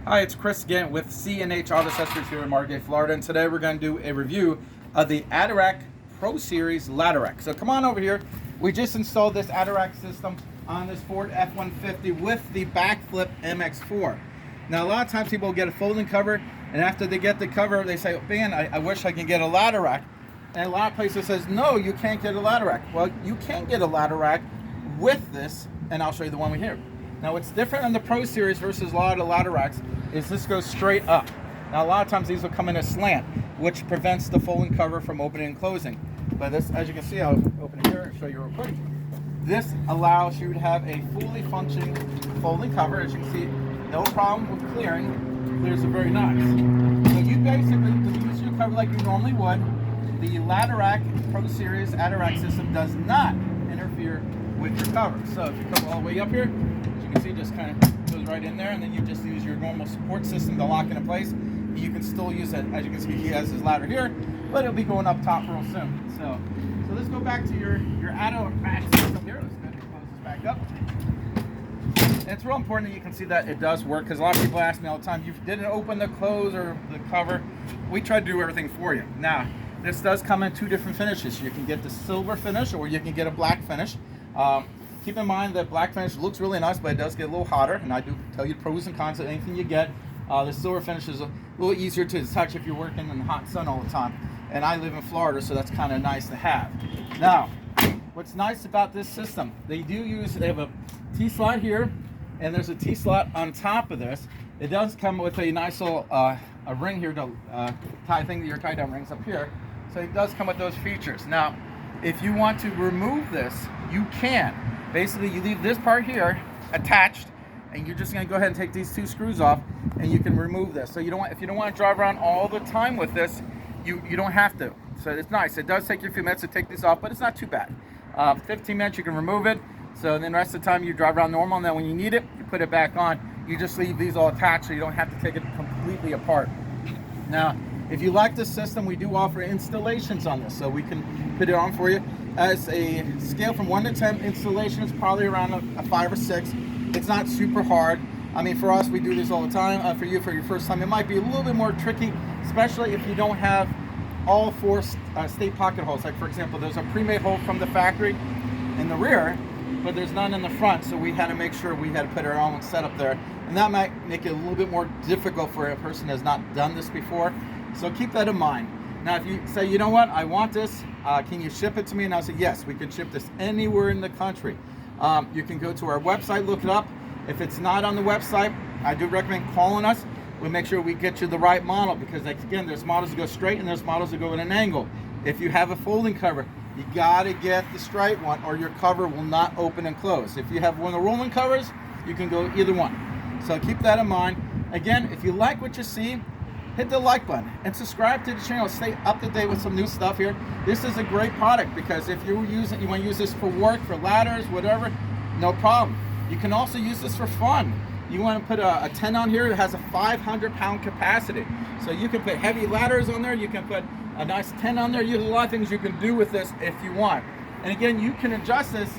Hi, it's Chris again with C&H Auto Accessories here in Margate, Florida, and today we're going to do a review of the ADARAC Pro Series ladder rack. So come on over here. We just installed this ADARAC system on this Ford F-150 with the backflip MX4. Now a lot of times people get a folding cover, and after they get the cover they say, man, I wish I can get a ladder rack. And a lot of places says, no, you can't get a ladder rack. Well, you can get a ladder rack with this, and I'll show you the one we have. Now what's different on the Pro Series versus a lot of the ladder racks is this goes straight up. Now a lot of times these will come in a slant, which prevents the folding cover from opening and closing. But this, as you can see, I'll open it here and show you real quick. This allows you to have a fully functioning folding cover. As you can see, no problem with clearing. Clears it very nice. So you basically use your cover like you normally would. The ADARAC Pro Series ADARAC system does not interfere with your cover. So if you come all the way up here, as you can see, just kind of goes right in there, and then you just use your normal support system to lock it in place. You can still use it. As you can see, he has his ladder here, but it'll be going up top real soon. So let's go back to your ADARAC system here. Let's go ahead and close this back up. And it's real important that you can see that it does work, because a lot of people ask me all the time, you didn't open the close or the cover. We try to do everything for you. Now, this does come in two different finishes. You can get the silver finish, or you can get a black finish. Keep in mind that black finish looks really nice, but it does get a little hotter, and I do tell you pros and cons of anything you get. The silver finish is a little easier to touch if you're working in the hot sun all the time. And I live in Florida, so that's kind of nice to have. Now, what's nice about this system, they have a T-slot here, and there's a T-slot on top of this. It does come with a nice little a ring here to your tie-down rings up here. So it does come with those features. Now, if you want to remove this, you can. Basically, you leave this part here attached, and you're just going to go ahead and take these two screws off, and you can remove this. So if you don't want to drive around all the time with this, you don't have to. So it's nice. It does take you a few minutes to take these off, but it's not too bad. 15 minutes, you can remove it. So then the rest of the time you drive around normal, and then when you need it, you put it back on. You just leave these all attached, so you don't have to take it completely apart. Now, if you like this system, we do offer installations on this, so we can put it on for you. As a scale from 1 to 10, installation is probably around a 5 or 6. It's not super hard. I mean, for us, we do this all the time. For you, for your first time, it might be a little bit more tricky, especially if you don't have all 4 state pocket holes. Like, for example, there's a pre-made hole from the factory in the rear, but there's none in the front, so we had to make sure we had to put our own setup there. And that might make it a little bit more difficult for a person who has not done this before. So keep that in mind. Now, if you say, you know what, I want this, can you ship it to me? And I'll say, yes, we can ship this anywhere in the country. You can go to our website, look it up. If it's not on the website, I do recommend calling us. We'll make sure we get you the right model, because, like, again, there's models that go straight and there's models that go at an angle. If you have a folding cover, you gotta get the straight one, or your cover will not open and close. If you have one of the rolling covers, you can go either one. So keep that in mind. Again, if you like what you see, hit the like button and subscribe to the channel. Stay up to date with some new stuff here. This is a great product, because if you want to use this for work, for ladders, whatever, no problem. You can also use this for fun. You want to put a 10 on here that has a 500-pound capacity. So you can put heavy ladders on there. You can put a nice 10 on there. There's a lot of things you can do with this if you want. And again, you can adjust this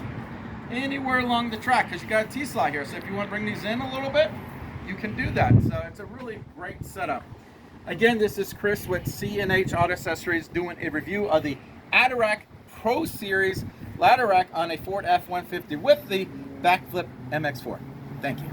anywhere along the track, because you got a T-slot here. So if you want to bring these in a little bit, you can do that. So it's a really great setup. Again, this is Chris with C&H Auto Accessories doing a review of the ADARAC Pro Series ladder rack on a Ford F-150 with the backflip MX4. Thank you.